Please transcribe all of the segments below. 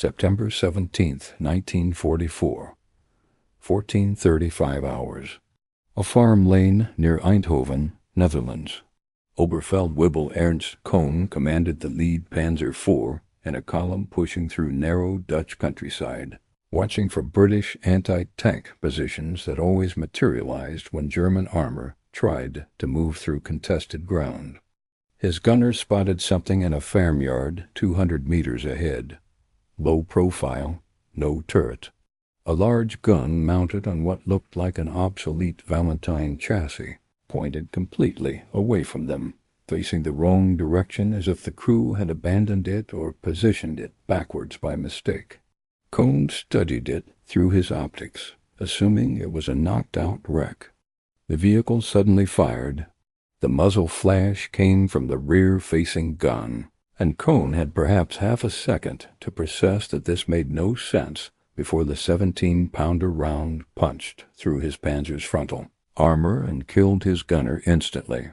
September 17, 1944, 14:35 hours. A farm lane near Eindhoven, Netherlands. Oberfeldwebel Ernst Kohn commanded the lead Panzer IV in a column pushing through narrow Dutch countryside, watching for British anti-tank positions that always materialized when German armor tried to move through contested ground. His gunners spotted something in a farmyard 200 meters ahead. Low profile, no turret. A large gun mounted on what looked like an obsolete Valentine chassis, pointed completely away from them, facing the wrong direction as if the crew had abandoned it or positioned it backwards by mistake. Kohn studied it through his optics, assuming it was a knocked-out wreck. The vehicle suddenly fired. The muzzle flash came from the rear-facing gun, and Kohn had perhaps half a second to process that this made no sense before the 17-pounder round punched through his Panzer's frontal armor and killed his gunner instantly.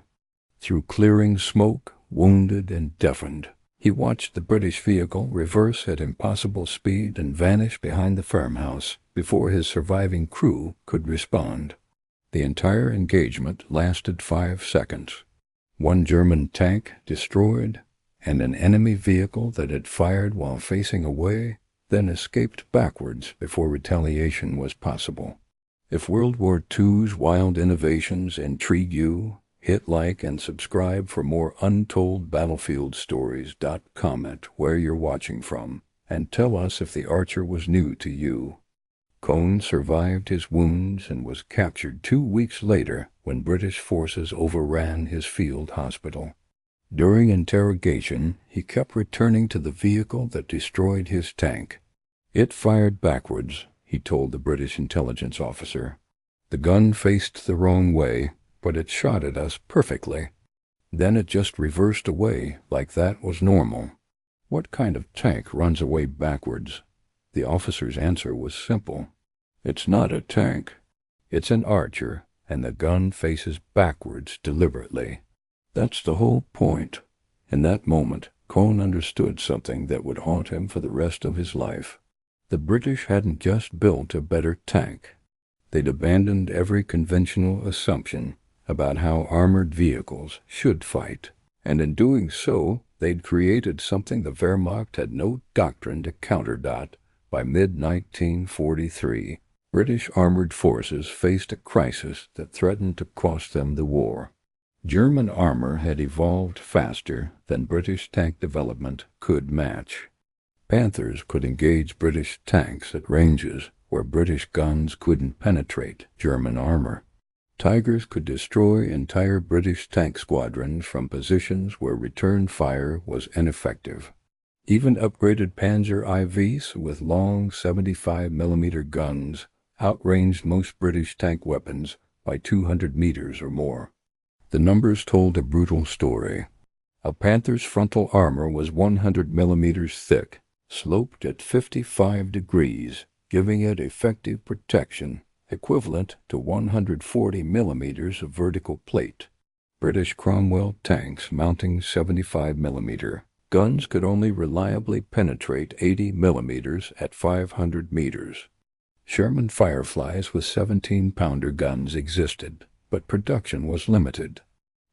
Through clearing smoke, wounded and deafened, he watched the British vehicle reverse at impossible speed and vanish behind the farmhouse before his surviving crew could respond. The entire engagement lasted 5 seconds. One German tank destroyed, and an enemy vehicle that had fired while facing away then escaped backwards before retaliation was possible. If World War II's wild innovations intrigue you, hit like and subscribe for more untold battlefield stories. Comment where you're watching from, and tell us if the Archer was new to you. Kohn survived his wounds and was captured 2 weeks later when British forces overran his field hospital. During interrogation, he kept returning to the vehicle that destroyed his tank. It fired backwards, he told the British intelligence officer. The gun faced the wrong way, but it shot at us perfectly. Then it just reversed away like that was normal. What kind of tank runs away backwards? The officer's answer was simple. It's not a tank. It's an Archer, and the gun faces backwards deliberately. That's the whole point. In that moment, Kohn understood something that would haunt him for the rest of his life. The British hadn't just built a better tank. They'd abandoned every conventional assumption about how armored vehicles should fight, and in doing so, they'd created something the Wehrmacht had no doctrine to counter. By mid-1943, British armored forces faced a crisis that threatened to cost them the war. German armor had evolved faster than British tank development could match. Panthers could engage British tanks at ranges where British guns couldn't penetrate German armor. Tigers could destroy entire British tank squadrons from positions where return fire was ineffective. Even upgraded Panzer IVs with long 75mm guns outranged most British tank weapons by 200 meters or more. The numbers told a brutal story. A Panther's frontal armor was 100 millimeters thick, sloped at 55 degrees, giving it effective protection, equivalent to 140 millimeters of vertical plate. British Cromwell tanks mounting 75mm guns could only reliably penetrate 80 millimeters at 500 meters. Sherman Fireflies with 17-pounder guns existed, but production was limited.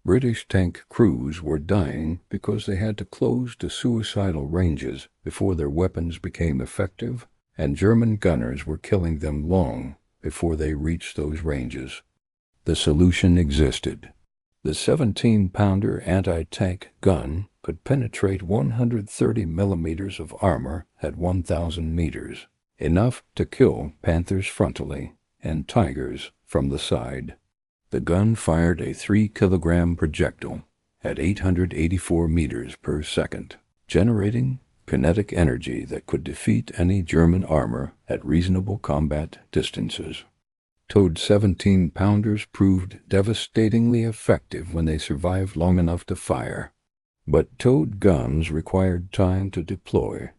British tank crews were dying because they had to close to suicidal ranges before their weapons became effective, and German gunners were killing them long before they reached those ranges. The solution existed. The 17-pounder anti-tank gun could penetrate 130 millimeters of armor at 1,000 meters, enough to kill Panthers frontally and Tigers from the side. The gun fired a 3-kilogram projectile at 884 meters per second, generating kinetic energy that could defeat any German armor at reasonable combat distances. Towed 17-pounders proved devastatingly effective when they survived long enough to fire. But towed guns required time to deploy,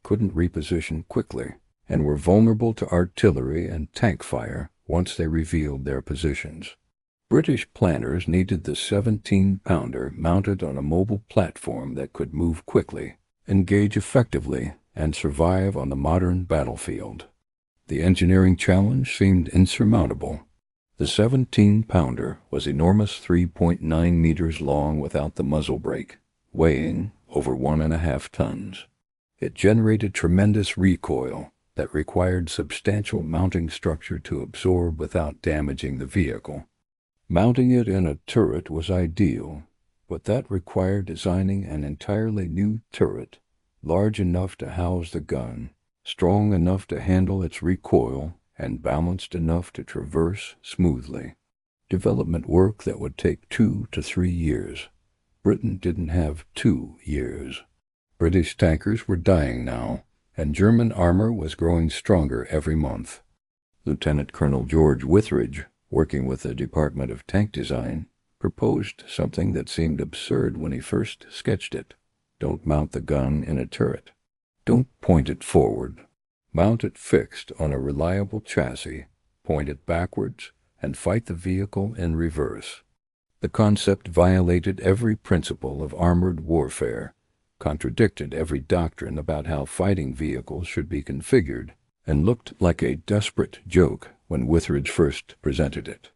couldn't reposition quickly, and were vulnerable to artillery and tank fire once they revealed their positions. British planners needed the 17-pounder mounted on a mobile platform that could move quickly, engage effectively, and survive on the modern battlefield. The engineering challenge seemed insurmountable. The 17-pounder was enormous, 3.9 meters long without the muzzle brake, weighing over 1.5 tons. It generated tremendous recoil that required substantial mounting structure to absorb without damaging the vehicle. Mounting it in a turret was ideal, but that required designing an entirely new turret, large enough to house the gun, strong enough to handle its recoil, and balanced enough to traverse smoothly. Development work that would take 2 to 3 years. Britain didn't have 2 years. British tankers were dying now, and German armor was growing stronger every month. Lieutenant Colonel George Withridge, working with the Department of Tank Design, proposed something that seemed absurd when he first sketched it. Don't mount the gun in a turret. Don't point it forward. Mount it fixed on a reliable chassis, point it backwards, and fight the vehicle in reverse. The concept violated every principle of armored warfare, contradicted every doctrine about how fighting vehicles should be configured, and looked like a desperate joke when Withridge first presented it.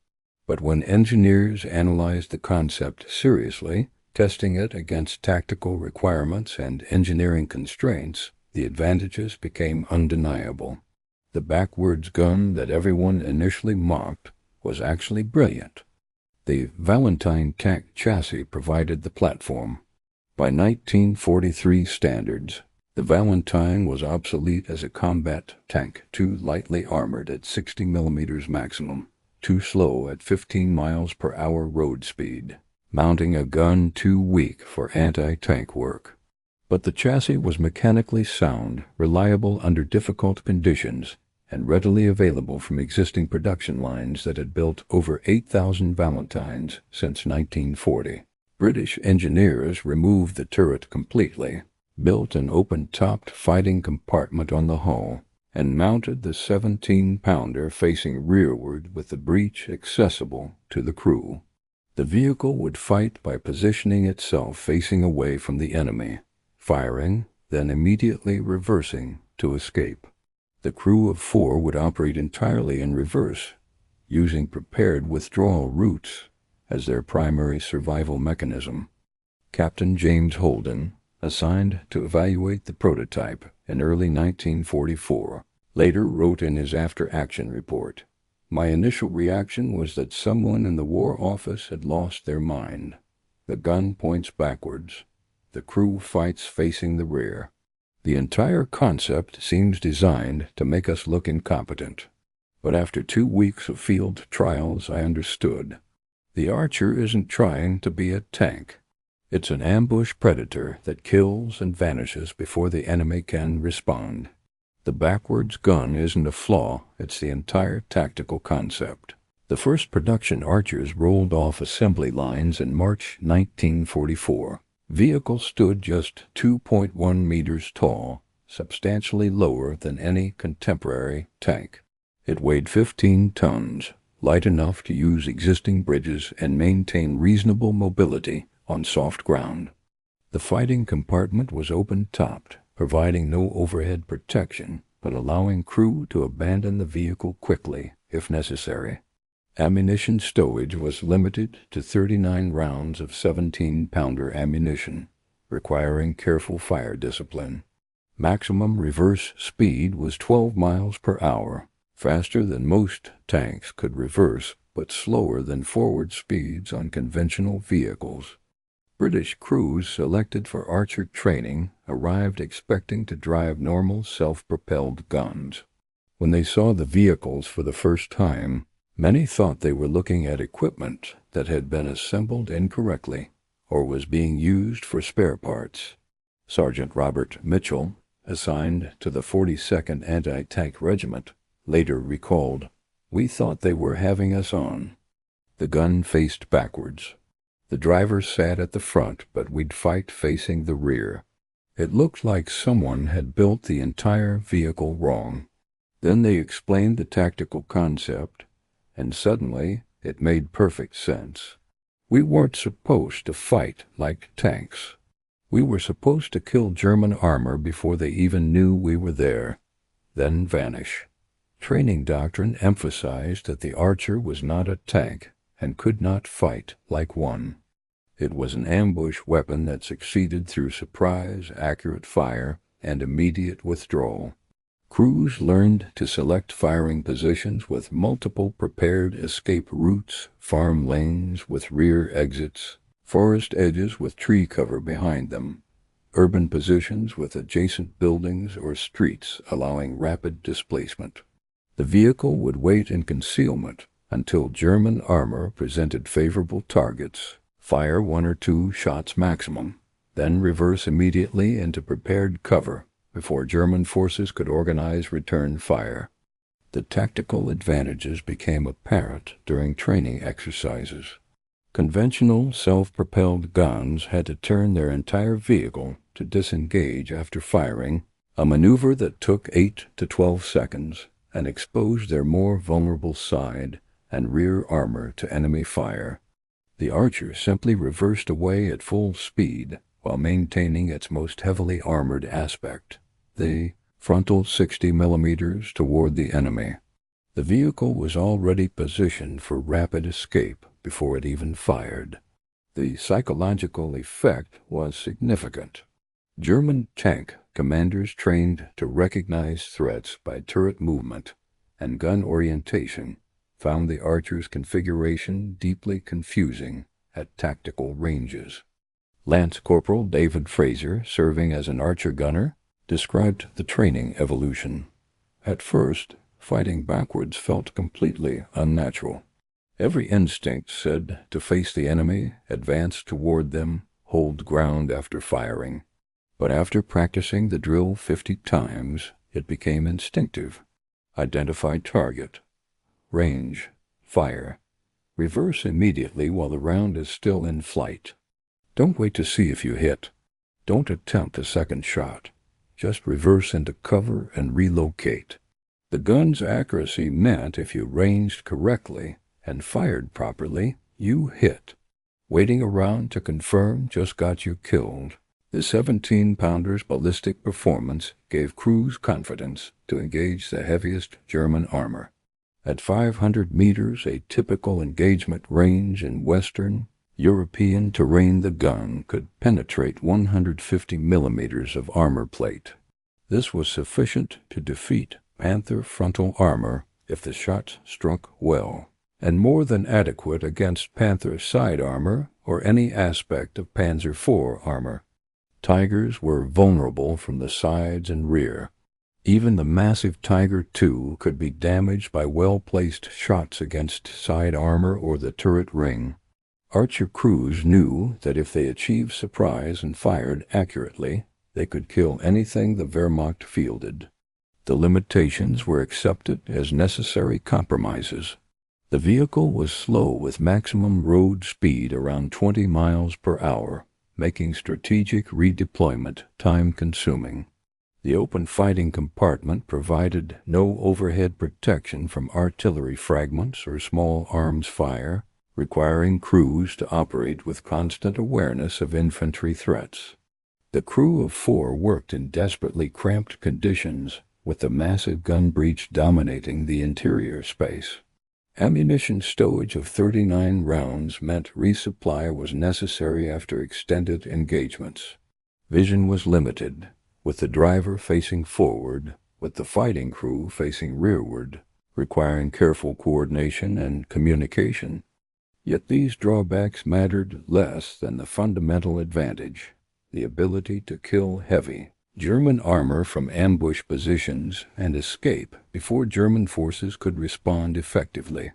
But when engineers analyzed the concept seriously, testing it against tactical requirements and engineering constraints, the advantages became undeniable. The backwards gun that everyone initially mocked was actually brilliant. The Valentine tank chassis provided the platform. By 1943 standards, the Valentine was obsolete as a combat tank, too lightly armored at 60 millimeters maximum, too slow at 15 miles per hour road speed, mounting a gun too weak for anti-tank work. But the chassis was mechanically sound, reliable under difficult conditions, and readily available from existing production lines that had built over 8,000 Valentines since 1940. British engineers removed the turret completely, built an open-topped fighting compartment on the hull, and mounted the 17-pounder facing rearward with the breech accessible to the crew. The vehicle would fight by positioning itself facing away from the enemy, firing, then immediately reversing to escape. The crew of 4 would operate entirely in reverse, using prepared withdrawal routes as their primary survival mechanism. Captain James Holden, assigned to evaluate the prototype in early 1944, later wrote in his after-action report, "My initial reaction was that someone in the War Office had lost their mind. The gun points backwards. The crew fights facing the rear. The entire concept seems designed to make us look incompetent. But after 2 weeks of field trials, I understood. The Archer isn't trying to be a tank. It's an ambush predator that kills and vanishes before the enemy can respond. The backwards gun isn't a flaw, it's the entire tactical concept." The first production Archers rolled off assembly lines in March 1944. Vehicle stood just 2.1 meters tall, substantially lower than any contemporary tank. It weighed 15 tons, light enough to use existing bridges and maintain reasonable mobility on soft ground. The fighting compartment was open-topped, providing no overhead protection, but allowing crew to abandon the vehicle quickly, if necessary. Ammunition stowage was limited to 39 rounds of 17-pounder ammunition, requiring careful fire discipline. Maximum reverse speed was 12 miles per hour, faster than most tanks could reverse, but slower than forward speeds on conventional vehicles. British crews selected for Archer training arrived expecting to drive normal self-propelled guns. When they saw the vehicles for the first time, many thought they were looking at equipment that had been assembled incorrectly or was being used for spare parts. Sergeant Robert Mitchell, assigned to the 42nd Anti-Tank Regiment, later recalled, "We thought they were having us on." The gun faced backwards. The driver sat at the front, but we'd fight facing the rear. It looked like someone had built the entire vehicle wrong. Then they explained the tactical concept, and suddenly it made perfect sense. We weren't supposed to fight like tanks. We were supposed to kill German armor before they even knew we were there, then vanish. Training doctrine emphasized that the Archer was not a tank and could not fight like one. It was an ambush weapon that succeeded through surprise, accurate fire, and immediate withdrawal. Crews learned to select firing positions with multiple prepared escape routes, farm lanes with rear exits, forest edges with tree cover behind them, urban positions with adjacent buildings or streets allowing rapid displacement. The vehicle would wait in concealment until German armor presented favorable targets, fire 1 or 2 shots maximum, then reverse immediately into prepared cover before German forces could organize return fire. The tactical advantages became apparent during training exercises. Conventional self-propelled guns had to turn their entire vehicle to disengage after firing, a maneuver that took 8 to 12 seconds and exposed their more vulnerable side and rear armor to enemy fire. The Archer simply reversed away at full speed while maintaining its most heavily armored aspect, the frontal 60 millimeters toward the enemy. The vehicle was already positioned for rapid escape before it even fired. The psychological effect was significant. German tank commanders trained to recognize threats by turret movement and gun orientation found the Archer's configuration deeply confusing at tactical ranges. Lance Corporal David Fraser, serving as an Archer gunner, described the training evolution. At first, fighting backwards felt completely unnatural. Every instinct said to face the enemy, advance toward them, hold ground after firing. But after practicing the drill 50 times, it became instinctive. Identify target. Range. Fire. Reverse immediately while the round is still in flight. Don't wait to see if you hit. Don't attempt a second shot. Just reverse into cover and relocate. The gun's accuracy meant if you ranged correctly and fired properly, you hit. Waiting around to confirm just got you killed. The 17-pounder's ballistic performance gave crews confidence to engage the heaviest German armor. At 500 meters, a typical engagement range in Western European terrain, the gun could penetrate 150 millimeters of armor plate. This was sufficient to defeat Panther frontal armor if the shot struck well, and more than adequate against Panther side armor or any aspect of Panzer IV armor. Tigers were vulnerable from the sides and rear. Even the massive Tiger II could be damaged by well-placed shots against side armor or the turret ring. Archer crews knew that if they achieved surprise and fired accurately, they could kill anything the Wehrmacht fielded. The limitations were accepted as necessary compromises. The vehicle was slow with maximum road speed around 20 miles per hour, making strategic redeployment time-consuming. The open fighting compartment provided no overhead protection from artillery fragments or small arms fire, requiring crews to operate with constant awareness of infantry threats. The crew of 4 worked in desperately cramped conditions, with the massive gun breech dominating the interior space. Ammunition stowage of 39 rounds meant resupply was necessary after extended engagements. Vision was limited, with the driver facing forward, with the fighting crew facing rearward, requiring careful coordination and communication. Yet these drawbacks mattered less than the fundamental advantage, the ability to kill heavy German armor from ambush positions and escape before German forces could respond effectively.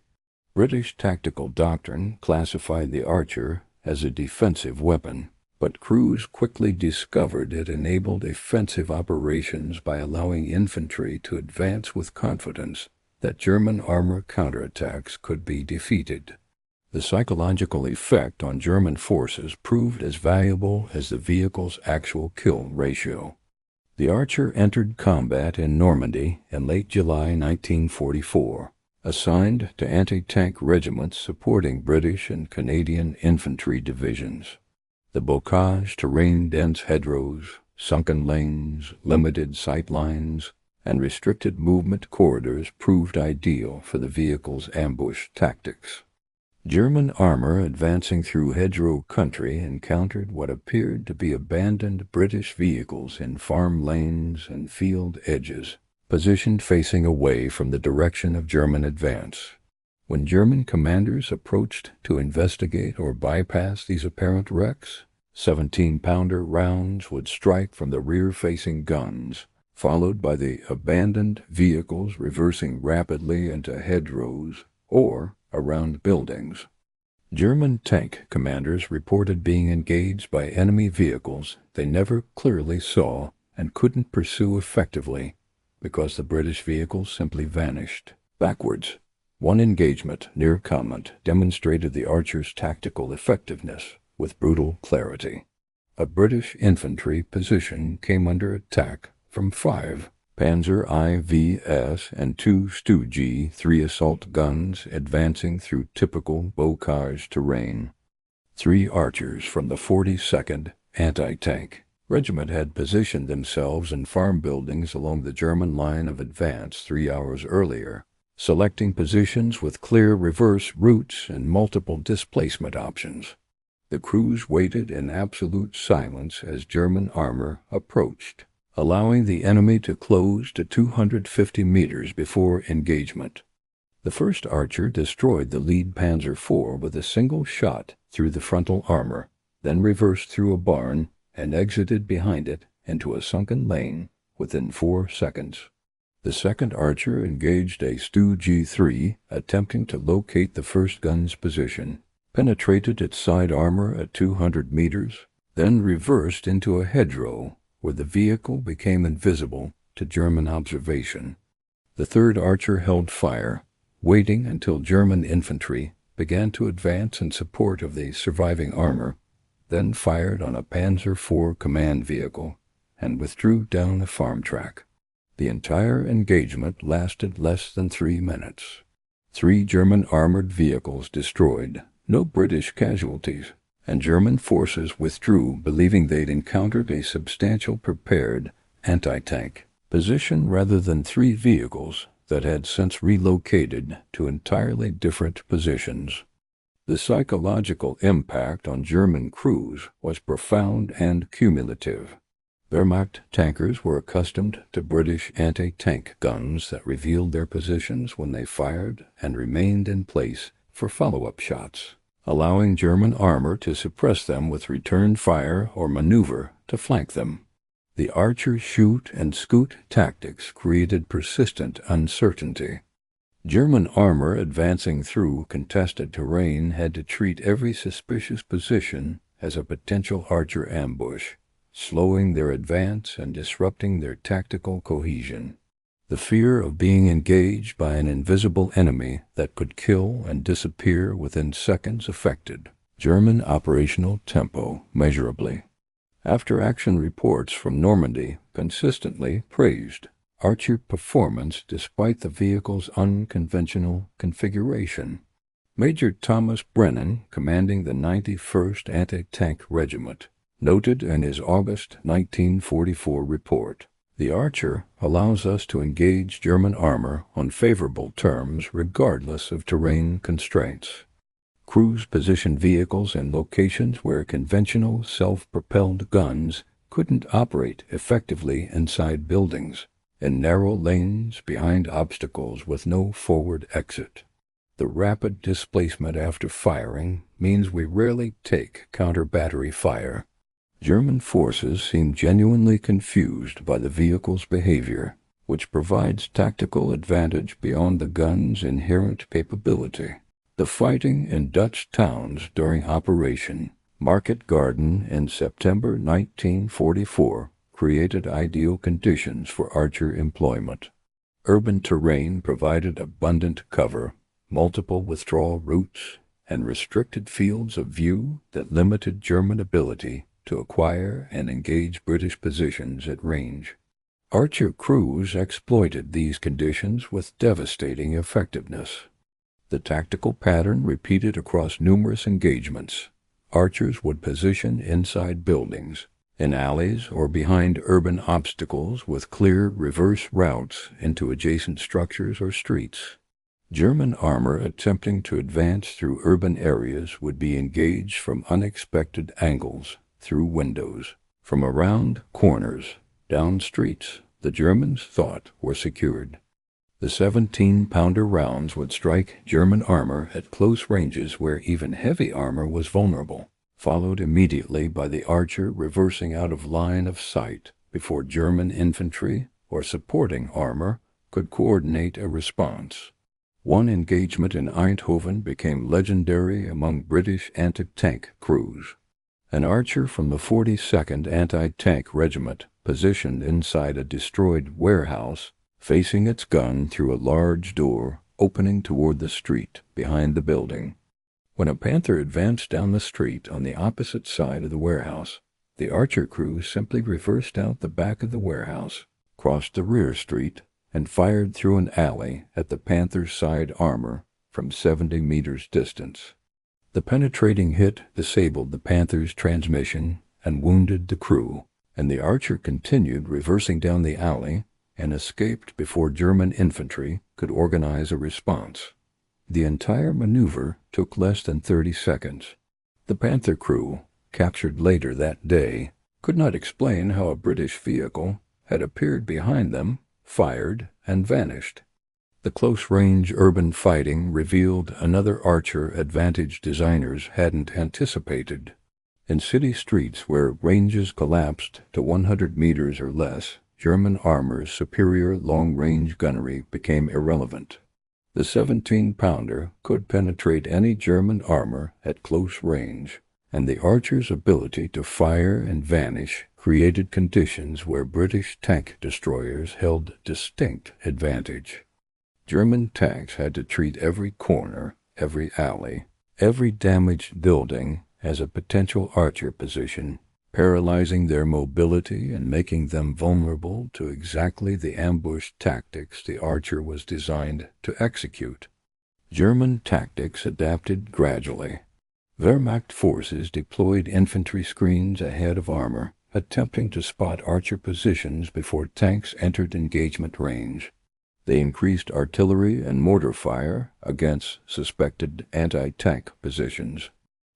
British tactical doctrine classified the Archer as a defensive weapon, but crews quickly discovered it enabled offensive operations by allowing infantry to advance with confidence that German armor counterattacks could be defeated. The psychological effect on German forces proved as valuable as the vehicle's actual kill ratio. The Archer entered combat in Normandy in late July 1944, assigned to anti-tank regiments supporting British and Canadian infantry divisions. The bocage terrain, dense hedgerows, sunken lanes, limited sight lines, and restricted movement corridors proved ideal for the vehicle's ambush tactics. German armor advancing through hedgerow country encountered what appeared to be abandoned British vehicles in farm lanes and field edges, positioned facing away from the direction of German advance. When German commanders approached to investigate or bypass these apparent wrecks, 17-pounder rounds would strike from the rear-facing guns, followed by the abandoned vehicles reversing rapidly into hedgerows or around buildings. German tank commanders reported being engaged by enemy vehicles they never clearly saw and couldn't pursue effectively because the British vehicles simply vanished backwards. One engagement near Comont demonstrated the Archer's tactical effectiveness with brutal clarity. A British infantry position came under attack from 5 Panzer IVS and 2 Stu G3 assault guns advancing through typical bocage terrain. 3 Archers from the 42nd Anti-Tank Regiment had positioned themselves in farm buildings along the German line of advance 3 hours earlier, selecting positions with clear reverse routes and multiple displacement options. The crews waited in absolute silence as German armor approached, allowing the enemy to close to 250 meters before engagement. The first Archer destroyed the lead Panzer IV with a single shot through the frontal armor, then reversed through a barn and exited behind it into a sunken lane within 4 seconds. The second Archer engaged a Stu G3, attempting to locate the first gun's position, penetrated its side armor at 200 meters, then reversed into a hedgerow where the vehicle became invisible to German observation. The third Archer held fire, waiting until German infantry began to advance in support of the surviving armor, then fired on a Panzer IV command vehicle and withdrew down a farm track. The entire engagement lasted less than 3 minutes. 3 German armored vehicles destroyed, no British casualties, and German forces withdrew believing they'd encountered a substantial prepared anti-tank position rather than 3 vehicles that had since relocated to entirely different positions. The psychological impact on German crews was profound and cumulative. Wehrmacht tankers were accustomed to British anti-tank guns that revealed their positions when they fired and remained in place for follow-up shots, allowing German armor to suppress them with return fire or maneuver to flank them. The Archer shoot and scoot tactics created persistent uncertainty. German armor advancing through contested terrain had to treat every suspicious position as a potential Archer ambush, slowing their advance and disrupting their tactical cohesion. The fear of being engaged by an invisible enemy that could kill and disappear within seconds affected German operational tempo measurably. After-action reports from Normandy consistently praised Archer performance despite the vehicle's unconventional configuration. Major Thomas Brennan, commanding the 91st Anti-Tank Regiment, noted in his August 1944 report, "The Archer allows us to engage German armor on favorable terms regardless of terrain constraints. Crews positioned vehicles in locations where conventional self-propelled guns couldn't operate effectively inside buildings, in narrow lanes behind obstacles with no forward exit. The rapid displacement after firing means we rarely take counter-battery fire." German forces seem genuinely confused by the vehicle's behavior, which provides tactical advantage beyond the gun's inherent capability. The fighting in Dutch towns during Operation Market Garden in September 1944 created ideal conditions for Archer employment. Urban terrain provided abundant cover, multiple withdrawal routes, and restricted fields of view that limited German ability to acquire and engage British positions at range. Archer crews exploited these conditions with devastating effectiveness. The tactical pattern repeated across numerous engagements, Archers would position inside buildings, in alleys, or behind urban obstacles with clear reverse routes into adjacent structures or streets. German armor attempting to advance through urban areas would be engaged from unexpected angles, through windows, from around corners, down streets the Germans thought were secured. The 17-pounder rounds would strike German armor at close ranges where even heavy armor was vulnerable, followed immediately by the archer reversing out of line of sight before German infantry or supporting armor could coordinate a response. One engagement in Eindhoven became legendary among British anti-tank crews. An archer from the 42nd Anti-Tank Regiment positioned inside a destroyed warehouse, facing its gun through a large door opening toward the street behind the building. When a Panther advanced down the street on the opposite side of the warehouse, the archer crew simply reversed out the back of the warehouse, crossed the rear street, and fired through an alley at the Panther's side armor from 70 meters distance. The penetrating hit disabled the Panther's transmission and wounded the crew, and the archer continued reversing down the alley and escaped before German infantry could organize a response. The entire maneuver took less than 30 seconds. The Panther crew, captured later that day, could not explain how a British vehicle had appeared behind them, fired, and vanished. The close-range urban fighting revealed another archer advantage designers hadn't anticipated. In city streets where ranges collapsed to 100 meters or less, German armor's superior long-range gunnery became irrelevant. The 17-pounder could penetrate any German armor at close range, and the archer's ability to fire and vanish created conditions where British tank destroyers held distinct advantage. German tanks had to treat every corner, every alley, every damaged building as a potential archer position, paralyzing their mobility and making them vulnerable to exactly the ambush tactics the archer was designed to execute. German tactics adapted gradually. Wehrmacht forces deployed infantry screens ahead of armor, attempting to spot archer positions before tanks entered engagement range. They increased artillery and mortar fire against suspected anti-tank positions.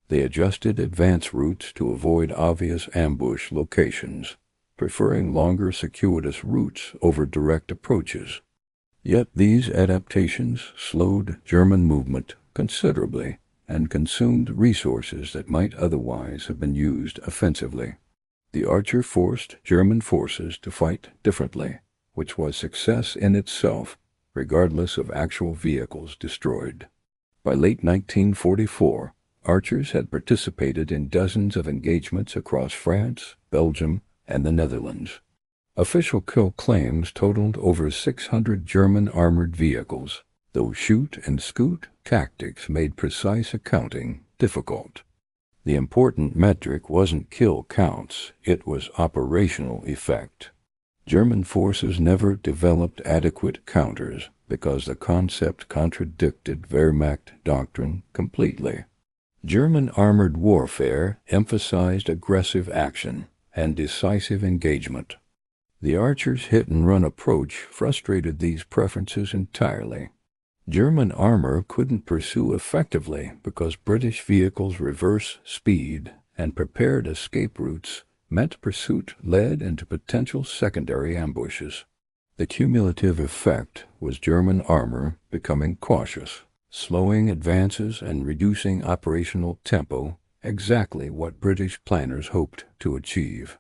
They adjusted advance routes to avoid obvious ambush locations, preferring longer circuitous routes over direct approaches. Yet these adaptations slowed German movement considerably and consumed resources that might otherwise have been used offensively. The archer forced German forces to fight differently, which was success in itself, regardless of actual vehicles destroyed. By late 1944, archers had participated in dozens of engagements across France, Belgium, and the Netherlands. Official kill claims totaled over 600 German armored vehicles, though shoot and scoot tactics made precise accounting difficult. The important metric wasn't kill counts, it was operational effect. German forces never developed adequate counters because the concept contradicted Wehrmacht doctrine completely. German armored warfare emphasized aggressive action and decisive engagement. The archers' hit-and-run approach frustrated these preferences entirely. German armor couldn't pursue effectively because British vehicles' reverse speed and prepared escape routes meant pursuit led into potential secondary ambushes. The cumulative effect was German armor becoming cautious, slowing advances and reducing operational tempo, exactly what British planners hoped to achieve.